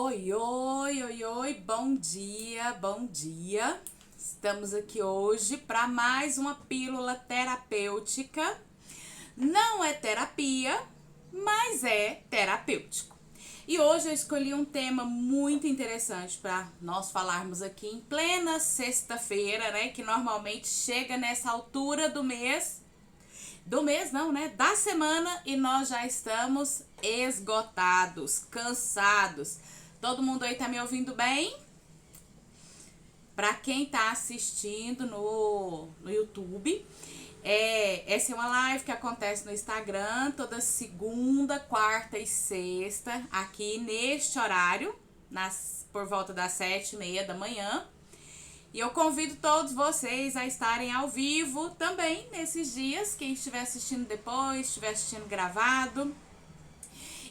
Oi, oi, oi, oi, bom dia, bom dia. Estamos aqui hoje para mais uma pílula terapêutica. Não é terapia, mas é terapêutico. E hoje eu escolhi um tema muito interessante para nós falarmos aqui em plena sexta-feira, né? Que normalmente chega nessa altura do mês. Do mês não, né? Da semana e nós já estamos esgotados, cansados. Todo mundo aí tá me ouvindo bem? Pra quem tá assistindo no YouTube, essa é uma live que acontece no Instagram toda segunda, quarta e sexta, aqui neste horário, por volta das 7h30 da manhã. E eu convido todos vocês a estarem ao vivo também nesses dias, quem estiver assistindo depois, estiver assistindo gravado.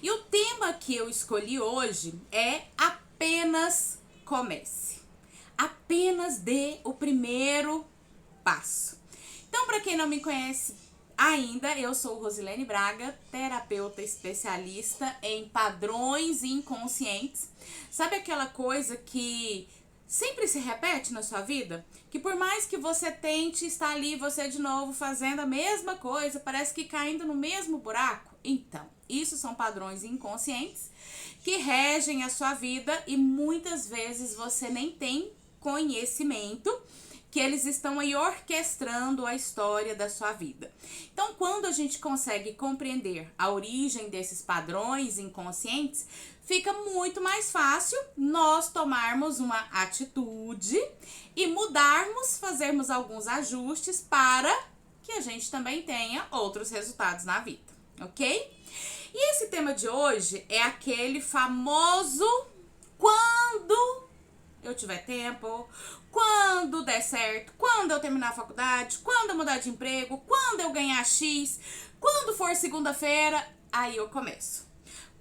E o tema que eu escolhi hoje é apenas comece. Apenas dê o primeiro passo. Então, para quem não me conhece ainda, eu sou Rosilene Braga, terapeuta especialista em padrões inconscientes. Sabe aquela coisa que sempre se repete na sua vida? Que por mais que você tente estar ali, você de novo fazendo a mesma coisa, parece que caindo no mesmo buraco? Então, isso são padrões inconscientes que regem a sua vida e muitas vezes você nem tem conhecimento que eles estão aí orquestrando a história da sua vida. Então, quando a gente consegue compreender a origem desses padrões inconscientes, fica muito mais fácil nós tomarmos uma atitude e mudarmos, fazermos alguns ajustes para que a gente também tenha outros resultados na vida, ok? E esse tema de hoje é aquele famoso quando eu tiver tempo, quando der certo, quando eu terminar a faculdade, quando eu mudar de emprego, quando eu ganhar X, quando for segunda-feira, aí eu começo.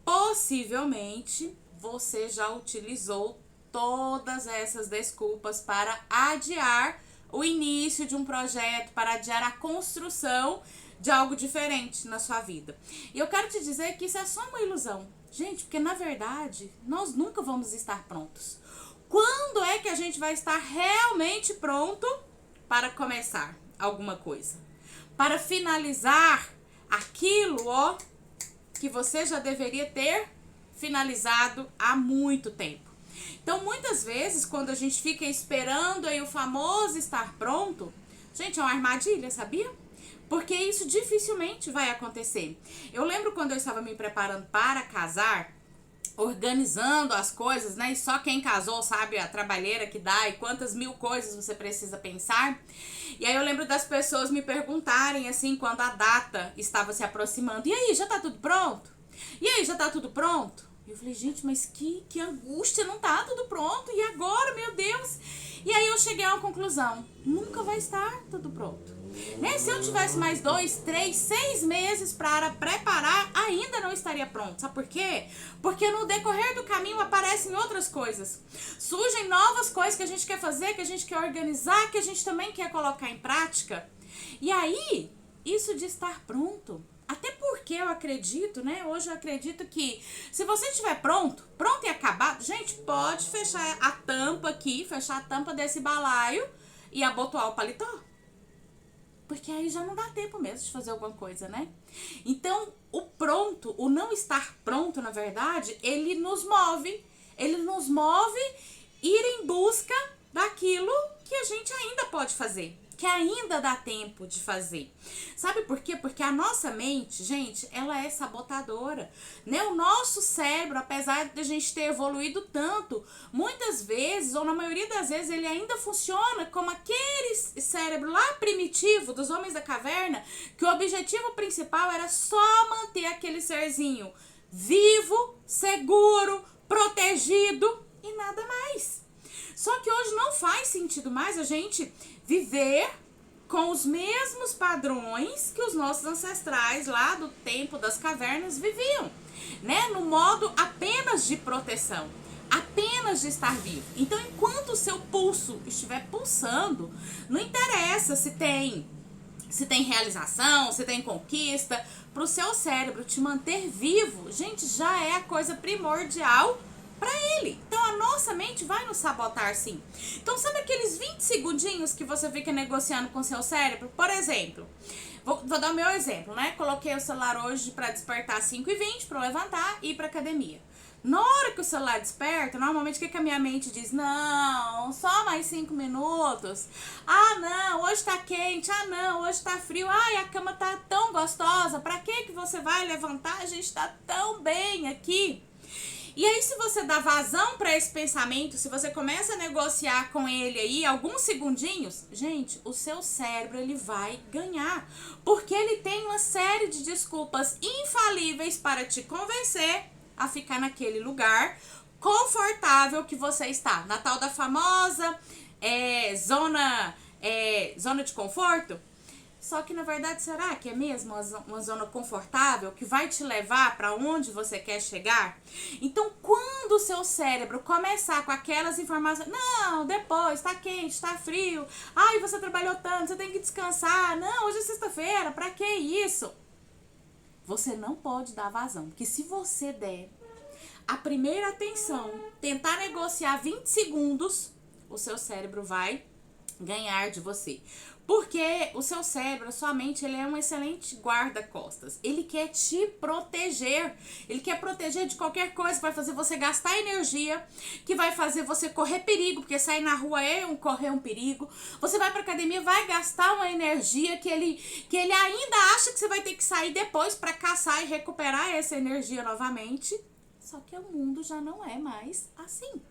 Possivelmente você já utilizou todas essas desculpas para adiar o início de um projeto, para adiar a construção de algo diferente na sua vida. E eu quero te dizer que isso é só uma ilusão. Gente, porque na verdade, nós nunca vamos estar prontos. Quando é que a gente vai estar realmente pronto para começar alguma coisa? Para finalizar aquilo, que você já deveria ter finalizado há muito tempo. Então, muitas vezes, quando a gente fica esperando aí o famoso estar pronto, gente, é uma armadilha, sabia? Porque isso dificilmente vai acontecer. Eu lembro quando eu estava me preparando para casar, organizando as coisas, né? E só quem casou sabe a trabalheira que dá e quantas mil coisas você precisa pensar. E aí eu lembro das pessoas me perguntarem, assim, quando a data estava se aproximando: e aí, já tá tudo pronto? E aí, já tá tudo pronto? E eu falei, gente, mas que angústia, não tá tudo pronto? E agora, meu Deus? E aí eu cheguei a uma conclusão: nunca vai estar tudo pronto. Né? Se eu tivesse mais 2, 3, 6 meses para preparar, ainda não estaria pronto. Sabe por quê? Porque no decorrer do caminho aparecem outras coisas. Surgem novas coisas que a gente quer fazer, que a gente quer organizar, que a gente também quer colocar em prática. E aí, isso de estar pronto, até porque eu acredito, né? Hoje eu acredito que se você estiver pronto e acabado, gente, pode fechar a tampa aqui, fechar a tampa desse balaio e abotoar o paletó. Porque aí já não dá tempo mesmo de fazer alguma coisa, né? Então, o pronto, o não estar pronto, na verdade, ele nos move. Ele nos move ir em busca daquilo que a gente ainda pode fazer, que ainda dá tempo de fazer. Sabe por quê? Porque a nossa mente, gente, ela é sabotadora, né? O nosso cérebro, apesar de a gente ter evoluído tanto, muitas vezes, ou na maioria das vezes, ele ainda funciona como aquele cérebro lá primitivo dos homens da caverna, que o objetivo principal era só manter aquele serzinho vivo, seguro, protegido e nada mais. Só que hoje não faz sentido mais a gente viver com os mesmos padrões que os nossos ancestrais lá do tempo das cavernas viviam, né? No modo apenas de proteção, apenas de estar vivo. Então, enquanto o seu pulso estiver pulsando, não interessa se tem realização, se tem conquista, para o seu cérebro te manter vivo, gente, já é a coisa primordial para ele. Então a nossa mente vai nos sabotar sim. Então sabe aqueles 20 segundinhos que você fica negociando com seu cérebro? Por exemplo, vou dar o meu exemplo, né? Coloquei o celular hoje para despertar às 5h20 para levantar e ir para academia. Na hora que o celular desperta, normalmente o que a minha mente diz? Não, só mais 5 minutos. Ah, não, hoje tá quente. Ah, não, hoje tá frio. Ai, a cama tá tão gostosa. Pra que você vai levantar? A gente tá tão bem aqui. E aí, se você dá vazão para esse pensamento, se você começa a negociar com ele aí alguns segundinhos, gente, o seu cérebro ele vai ganhar. Porque ele tem uma série de desculpas infalíveis para te convencer a ficar naquele lugar confortável que você está. Na tal da famosa zona de conforto. Só que na verdade, será que é mesmo uma zona confortável que vai te levar para onde você quer chegar? Então, quando o seu cérebro começar com aquelas informações, não, depois, tá quente, tá frio, ai, você trabalhou tanto, você tem que descansar, não, hoje é sexta-feira, pra que isso? Você não pode dar vazão, porque se você der a primeira atenção, tentar negociar 20 segundos, o seu cérebro vai ganhar de você. Porque o seu cérebro, a sua mente, ele é um excelente guarda-costas. Ele quer te proteger. Ele quer proteger de qualquer coisa que vai fazer você gastar energia, que vai fazer você correr perigo, porque sair na rua é correr um perigo. Você vai pra academia, vai gastar uma energia que ele ainda acha que você vai ter que sair depois pra caçar e recuperar essa energia novamente. Só que o mundo já não é mais assim.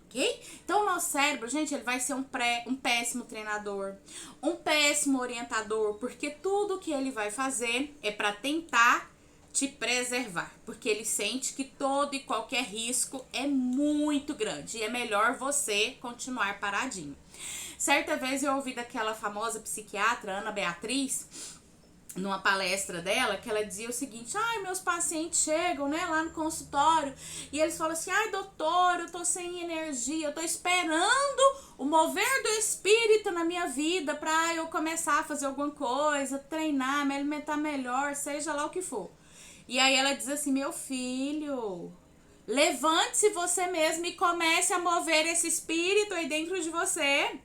Ok? Então o nosso cérebro, gente, ele vai ser um péssimo treinador, um péssimo orientador, porque tudo que ele vai fazer é para tentar te preservar, porque ele sente que todo e qualquer risco é muito grande e é melhor você continuar paradinho. Certa vez eu ouvi daquela famosa psiquiatra, Ana Beatriz, numa palestra dela, que ela dizia o seguinte: ai, meus pacientes chegam, né, lá no consultório, e eles falam assim: ai, doutor, eu tô sem energia, eu tô esperando o mover do espírito na minha vida pra eu começar a fazer alguma coisa, treinar, me alimentar melhor, seja lá o que for. E aí ela diz assim: meu filho, levante-se você mesmo e comece a mover esse espírito aí dentro de você.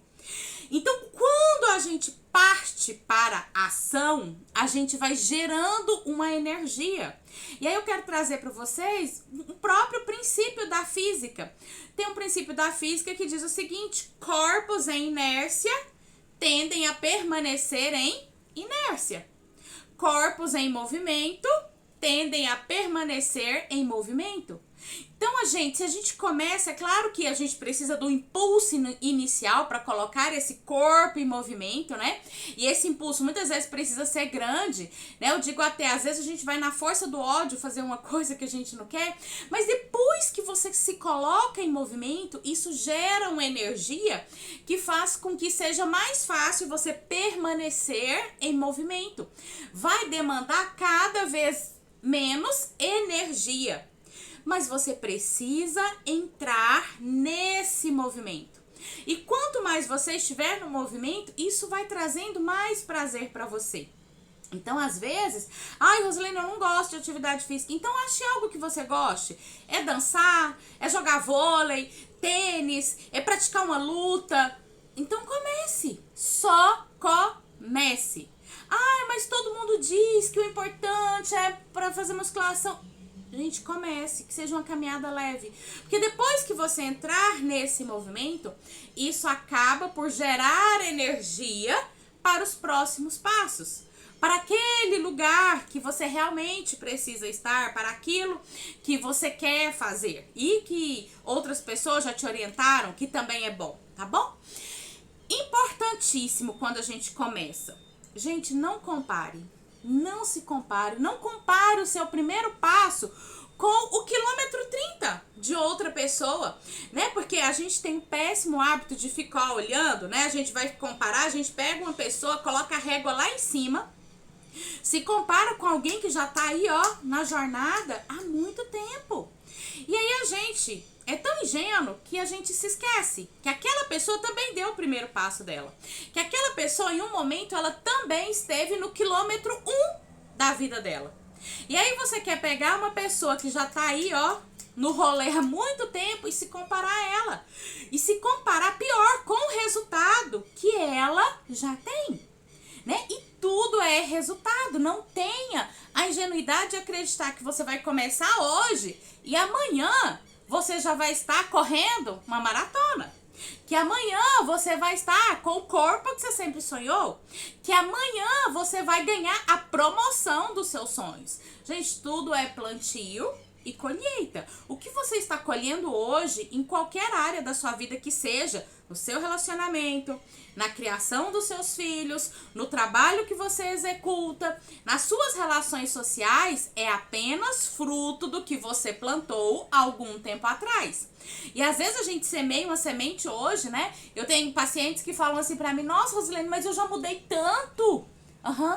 Então, quando a gente parte para a ação, a gente vai gerando uma energia. E aí eu quero trazer para vocês o próprio princípio da física. Tem um princípio da física que diz o seguinte: corpos em inércia tendem a permanecer em inércia. Corpos em movimento tendem a permanecer em movimento. Então, se a gente começa, é claro que a gente precisa do impulso inicial para colocar esse corpo em movimento, né? E esse impulso muitas vezes precisa ser grande, né? Eu digo até, às vezes a gente vai na força do ódio fazer uma coisa que a gente não quer, mas depois que você se coloca em movimento, isso gera uma energia que faz com que seja mais fácil você permanecer em movimento. Vai demandar cada vez menos energia. Mas você precisa entrar nesse movimento. E quanto mais você estiver no movimento, isso vai trazendo mais prazer para você. Então, às vezes, ai, Rosilene, eu não gosto de atividade física. Então, ache algo que você goste. É dançar, é jogar vôlei, tênis, é praticar uma luta. Então, comece. Só comece. Ai, mas todo mundo diz que o importante é para fazer musculação. Gente, comece, que seja uma caminhada leve. Porque depois que você entrar nesse movimento, isso acaba por gerar energia para os próximos passos. Para aquele lugar que você realmente precisa estar, para aquilo que você quer fazer. E que outras pessoas já te orientaram, que também é bom, tá bom? Importantíssimo quando a gente começa. Gente, não compare. Não se compare, não compare o seu primeiro passo com o quilômetro 30 de outra pessoa, né? Porque a gente tem um péssimo hábito de ficar olhando, né? A gente vai comparar, a gente pega uma pessoa, coloca a régua lá em cima, se compara com alguém que já tá aí, ó, na jornada há muito tempo. E aí a gente é tão ingênuo que a gente se esquece que aquela pessoa também deu o primeiro passo dela. Que aquela pessoa, em um momento, ela também esteve no quilômetro 1 da vida dela. E aí você quer pegar uma pessoa que já tá aí, ó, no rolê há muito tempo e se comparar a ela. E se comparar pior com o resultado que ela já tem, né? E tudo é resultado. Não tenha a ingenuidade de acreditar que você vai começar hoje e amanhã você já vai estar correndo uma maratona. Que amanhã você vai estar com o corpo que você sempre sonhou. Que amanhã você vai ganhar a promoção dos seus sonhos. Gente, tudo é plantio e colheita. O que você está colhendo hoje em qualquer área da sua vida que seja, no seu relacionamento, na criação dos seus filhos, no trabalho que você executa, nas suas relações sociais, é apenas fruto do que você plantou algum tempo atrás. E às vezes a gente semeia uma semente hoje, né? Eu tenho pacientes que falam assim pra mim: nossa, Rosilene, mas eu já mudei tanto.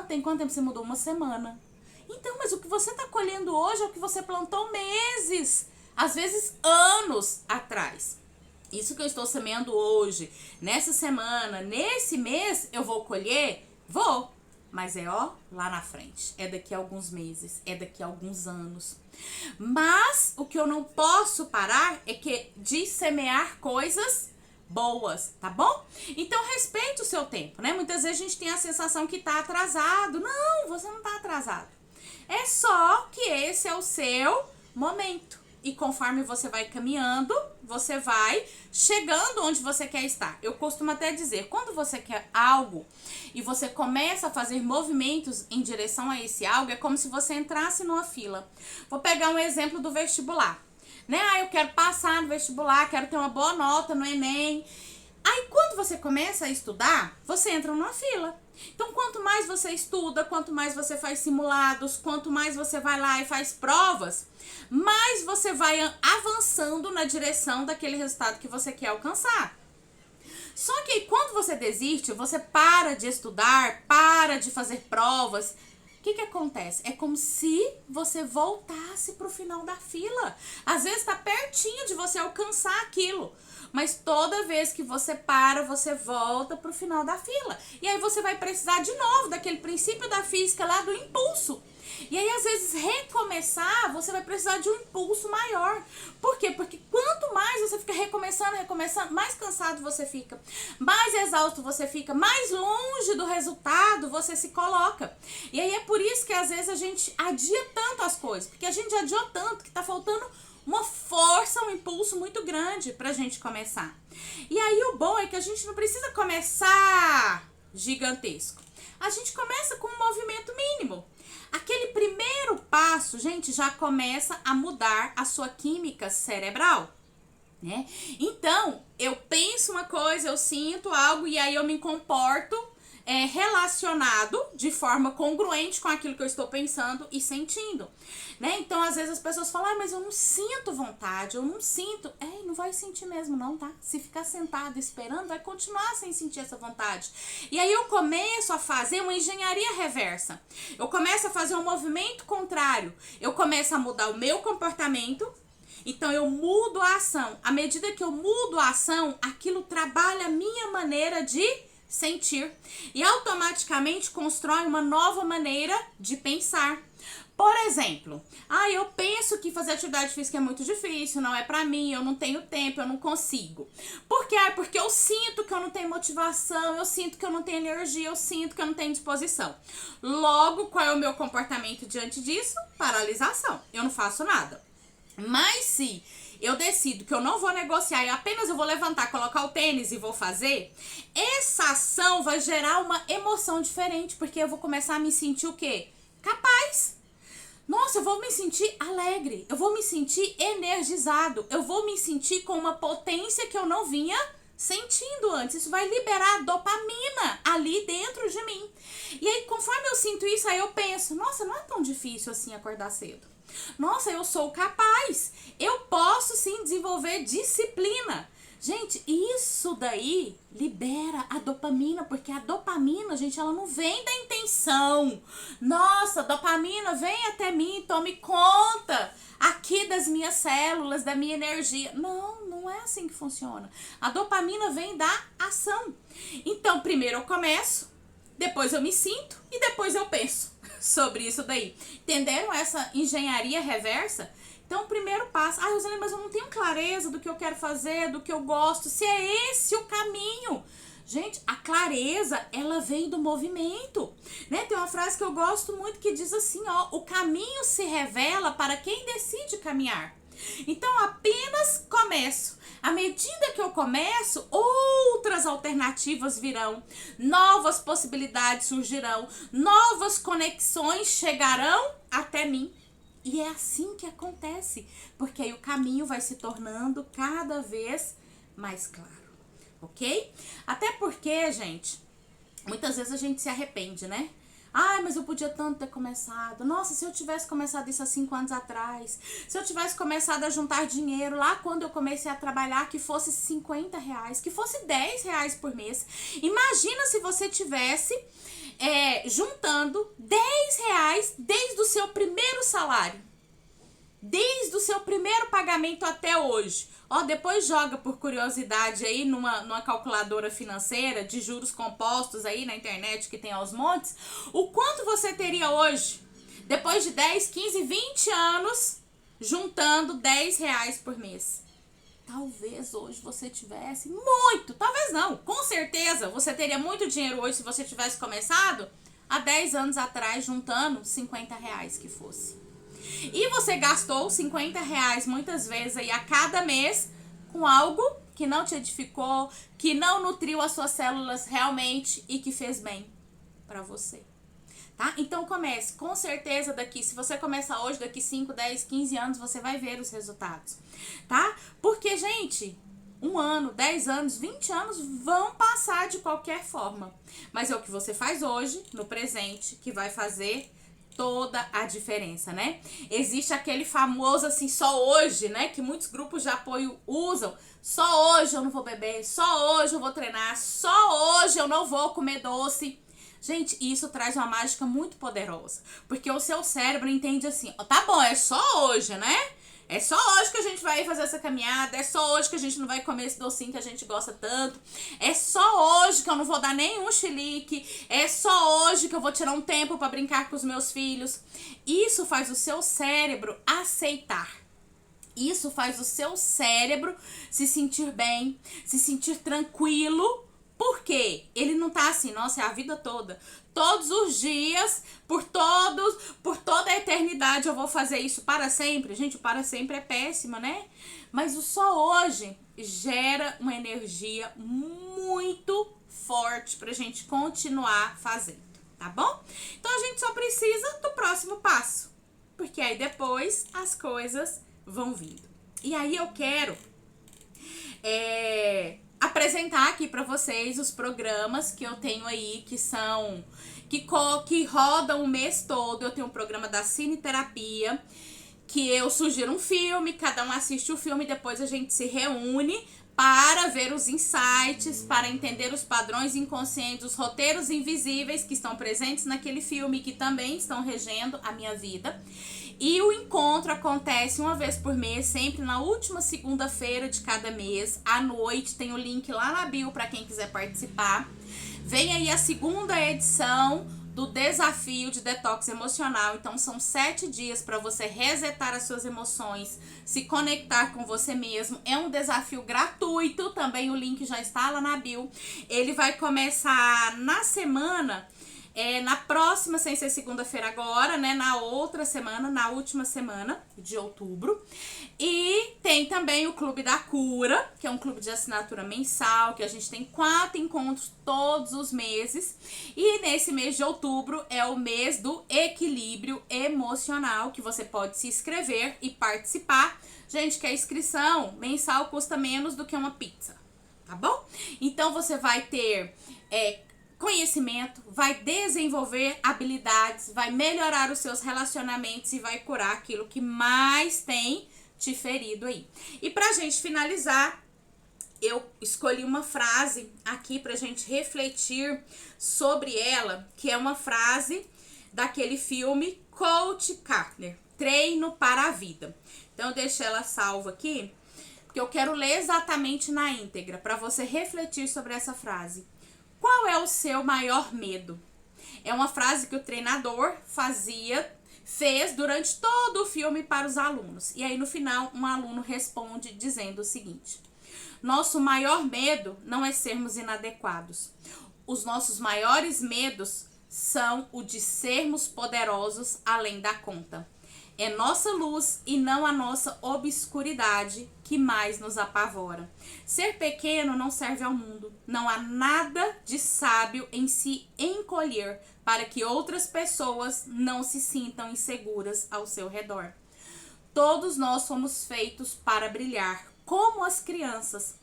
Tem quanto tempo você mudou? Uma semana. Então, mas o que você está colhendo hoje é o que você plantou meses, às vezes anos atrás. Isso que eu estou semeando hoje, nessa semana, nesse mês, eu vou colher? Vou. Mas lá na frente. É daqui a alguns meses, é daqui a alguns anos. Mas o que eu não posso parar é de semear coisas boas, tá bom? Então respeite o seu tempo, né? Muitas vezes a gente tem a sensação que tá atrasado. Não, você não tá atrasado. É só que esse é o seu momento. E conforme você vai caminhando, você vai chegando onde você quer estar. Eu costumo até dizer, quando você quer algo e você começa a fazer movimentos em direção a esse algo, é como se você entrasse numa fila. Vou pegar um exemplo do vestibular, né? Eu quero passar no vestibular, quero ter uma boa nota no Enem. Aí quando você começa a estudar, você entra numa fila. Então, quanto mais você estuda, quanto mais você faz simulados, quanto mais você vai lá e faz provas, mais você vai avançando na direção daquele resultado que você quer alcançar. Só que aí, quando você desiste, você para de estudar, para de fazer provas, o que acontece? É como se você voltasse para o final da fila. Às vezes está pertinho de você alcançar aquilo. Mas toda vez que você para, você volta pro final da fila. E aí você vai precisar de novo daquele princípio da física lá do impulso. E aí, às vezes, recomeçar, você vai precisar de um impulso maior. Por quê? Porque quanto mais você fica recomeçando, mais cansado você fica, mais exausto você fica, mais longe do resultado você se coloca. E aí é por isso que, às vezes, a gente adia tanto as coisas. Porque a gente adiou tanto que tá faltando uma força, um impulso muito grande pra gente começar. E aí o bom é que a gente não precisa começar gigantesco. A gente começa com um movimento mínimo. Aquele primeiro passo, gente, já começa a mudar a sua química cerebral, né? Então, eu penso uma coisa, eu sinto algo e aí eu me comporto relacionado de forma congruente com aquilo que eu estou pensando e sentindo, né? Então, às vezes as pessoas falam, mas eu não sinto vontade, eu não sinto. Não vai sentir mesmo não, tá? Se ficar sentado esperando, vai continuar sem sentir essa vontade. E aí eu começo a fazer uma engenharia reversa. Eu começo a fazer um movimento contrário. Eu começo a mudar o meu comportamento. Então, eu mudo a ação. À medida que eu mudo a ação, aquilo trabalha a minha maneira de sentir e automaticamente constrói uma nova maneira de pensar. Por exemplo, eu penso que fazer atividade física é muito difícil, não é pra mim, eu não tenho tempo, eu não consigo. Por quê? Porque eu sinto que eu não tenho motivação, eu sinto que eu não tenho energia, eu sinto que eu não tenho disposição. Logo, qual é o meu comportamento diante disso? Paralisação. Eu não faço nada. Mas se eu decido que eu não vou negociar e apenas eu vou levantar, colocar o tênis e vou fazer, essa ação vai gerar uma emoção diferente, porque eu vou começar a me sentir o quê? Capaz. Nossa, eu vou me sentir alegre, eu vou me sentir energizado, eu vou me sentir com uma potência que eu não vinha sentindo antes. Isso vai liberar dopamina ali dentro de mim. E aí, conforme eu sinto isso, aí eu penso, nossa, não é tão difícil assim acordar cedo. Nossa, eu sou capaz. Eu posso sim desenvolver disciplina. Gente, isso daí libera a dopamina, porque a dopamina, gente, ela não vem da intenção. Nossa, dopamina, vem até mim, tome conta aqui das minhas células, da minha energia. Não é assim que funciona. A dopamina vem da ação. Então, primeiro eu começo, depois eu me sinto e depois eu penso sobre isso daí. Entenderam essa engenharia reversa? Então, o primeiro passo, Rosane, mas eu não tenho clareza do que eu quero fazer, do que eu gosto, se é esse o caminho. Gente, a clareza, ela vem do movimento, né? Tem uma frase que eu gosto muito que diz assim, ó, o caminho se revela para quem decide caminhar. Então, apenas começo. À medida que eu começo, outras alternativas virão, novas possibilidades surgirão, novas conexões chegarão até mim. E é assim que acontece, porque aí o caminho vai se tornando cada vez mais claro, ok? Até porque, gente, muitas vezes a gente se arrepende, né? Mas eu podia tanto ter começado. Nossa, se eu tivesse começado isso há 5 anos atrás. Se eu tivesse começado a juntar dinheiro lá quando eu comecei a trabalhar, que fosse R$50, que fosse R$10 por mês. Imagina se você tivesse juntando R$10 desde o seu primeiro salário. Desde o seu primeiro pagamento até hoje. Depois joga por curiosidade aí numa calculadora financeira de juros compostos aí na internet que tem aos montes. O quanto você teria hoje, depois de 10, 15, 20 anos, juntando R$10 por mês? Talvez hoje você tivesse muito, talvez não, com certeza você teria muito dinheiro hoje se você tivesse começado há 10 anos atrás juntando R$50 que fosse. E você gastou R$50 muitas vezes aí a cada mês com algo que não te edificou, que não nutriu as suas células realmente e que fez bem pra você. Tá? Então comece, com certeza se você começar hoje, daqui 5, 10, 15 anos, você vai ver os resultados, tá? Porque, gente, 1 ano, 10 anos, 20 anos vão passar de qualquer forma. Mas é o que você faz hoje, no presente, que vai fazer toda a diferença, né? Existe aquele famoso assim, só hoje, né? Que muitos grupos de apoio usam. Só hoje eu não vou beber, só hoje eu vou treinar, só hoje eu não vou comer doce. Gente, isso traz uma mágica muito poderosa. Porque o seu cérebro entende assim, tá bom, é só hoje, né? É só hoje que a gente vai fazer essa caminhada, é só hoje que a gente não vai comer esse docinho que a gente gosta tanto, é só hoje que eu não vou dar nenhum chilique, é só hoje que eu vou tirar um tempo para brincar com os meus filhos. Isso faz o seu cérebro aceitar. Isso faz o seu cérebro se sentir bem, se sentir tranquilo. Por quê? Ele não tá assim, nossa, é a vida toda. Todos os dias, por toda a eternidade eu vou fazer isso para sempre. Gente, o para sempre é péssimo, né? Mas o só hoje gera uma energia muito forte pra gente continuar fazendo, tá bom? Então a gente só precisa do próximo passo, porque aí depois as coisas vão vindo. E aí eu quero apresentar aqui pra vocês os programas que eu tenho aí, que rodam o mês todo. Eu tenho um programa da Cineterapia, que eu sugiro um filme, cada um assiste o filme, depois a gente se reúne para ver os insights, para entender os padrões inconscientes, os roteiros invisíveis que estão presentes naquele filme, que também estão regendo a minha vida. E o encontro acontece uma vez por mês, sempre na última segunda-feira de cada mês, à noite. Tem o link lá na bio para quem quiser participar. Vem aí a segunda edição do desafio de detox emocional. Então são 7 dias para você resetar as suas emoções, se conectar com você mesmo. É um desafio gratuito, também o link já está lá na bio. Ele vai começar na semana, na próxima, sem ser segunda-feira agora, né? Na outra semana, na última semana de outubro. E tem também o Clube da Cura, que é um clube de assinatura mensal, que a gente tem 4 encontros todos os meses. E nesse mês de outubro é o mês do equilíbrio emocional, que você pode se inscrever e participar. Gente, que a inscrição mensal custa menos do que uma pizza, tá bom? Então você vai ter conhecimento, vai desenvolver habilidades, vai melhorar os seus relacionamentos e vai curar aquilo que mais tem te ferido aí. E pra gente finalizar, eu escolhi uma frase aqui pra gente refletir sobre ela, que é uma frase daquele filme Coach Carter, Treino para a Vida. Então eu deixo ela salva aqui, porque eu quero ler exatamente na íntegra, pra você refletir sobre essa frase. Qual é o seu maior medo? É uma frase que o treinador fazia fez durante todo o filme para os alunos. E aí, no final, um aluno responde dizendo o seguinte: nosso maior medo não é sermos inadequados. Os nossos maiores medos são o de sermos poderosos além da conta. É nossa luz e não a nossa obscuridade que mais nos apavora. Ser pequeno não serve ao mundo. Não há nada de sábio em se encolher para que outras pessoas não se sintam inseguras ao seu redor. Todos nós somos feitos para brilhar, como as crianças.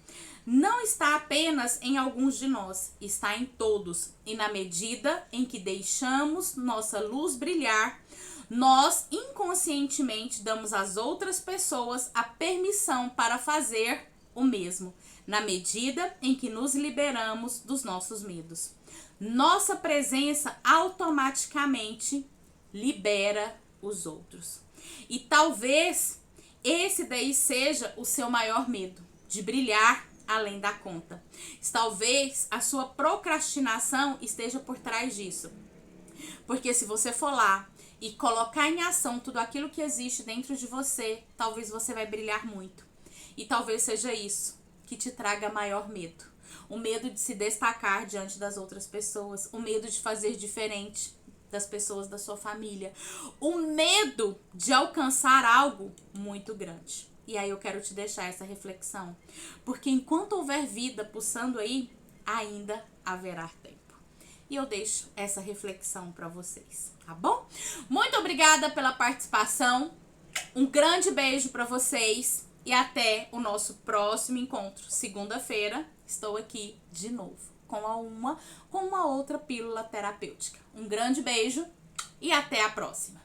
Não está apenas em alguns de nós, está em todos. E na medida em que deixamos nossa luz brilhar, nós inconscientemente damos às outras pessoas a permissão para fazer o mesmo, na medida em que nos liberamos dos nossos medos. Nossa presença automaticamente libera os outros. E talvez esse daí seja o seu maior medo, de brilhar além da conta. Talvez a sua procrastinação esteja por trás disso. Porque se você for lá e colocar em ação tudo aquilo que existe dentro de você, talvez você vai brilhar muito. E talvez seja isso que te traga maior medo. O medo de se destacar diante das outras pessoas, o medo de fazer diferente das pessoas da sua família, o medo de alcançar algo muito grande. E aí eu quero te deixar essa reflexão, porque enquanto houver vida pulsando aí, ainda haverá tempo. E eu deixo essa reflexão para vocês, tá bom? Muito obrigada pela participação, um grande beijo para vocês e até o nosso próximo encontro. Segunda-feira estou aqui de novo com uma outra pílula terapêutica. Um grande beijo e até a próxima.